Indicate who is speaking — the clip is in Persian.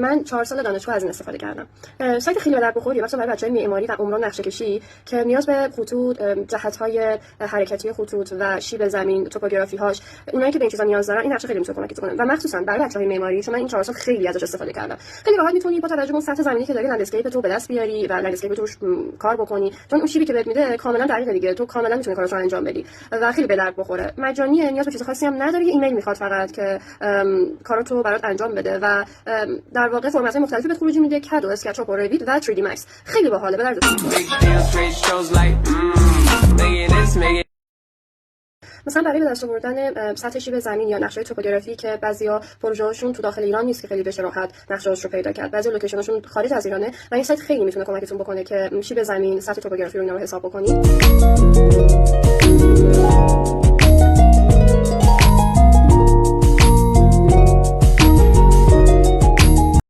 Speaker 1: من 4 سال دانشگاه از این استفاده کردم. سایت خیلی به درد بخوری مثلا برای بچه‌های معماری و عمران نقشه کشی که نیاز به خطوط، جهت‌های حرکتی خطوط و شیب زمین، توپوگرافی هاش، اونایی که به این چیزا نیاز دارن این نقشه خیلی میتونه کمک کنه و مخصوصا برای بچه‌های معماری چون من این 4 سال خیلی ازش استفاده کردم. خیلی راحت میتونی با توجه به سطح زمینی که داری لندسکیپ تو به دست بیاری و لندسکیپ توش کار بکنی، چون اون شیبی که بهت میده کاملا دقیقه دیگه، تو کاملا میتونی کاراشو انجام بدی و خیلی به درد بخوره. مجانیه، نیاز به چیز خاصی هم نداری، ایمیل میخواد فقط که کاراتو برات انجام بده و در واقع فرمت‌های مختلفی بهت خروجی میده، کد و اسکچاپ و روید و 3D Max. خیلی باحاله، به درد مثلا برای به دست آوردن سطح شیب زمین یا نقشه توپوگرافی که بعضیا پروژه‌هاشون تو داخل ایران نیست که خیلی بشه راحت نقشه‌هاش رو پیدا کرد، بعضی لوکیشن‌هاشون خارج از ایرانه و این سایت خیلی میتونه کمکتون بکنه که شیب زمین، سطح توپوگرافی رو اینا رو حساب بکنید.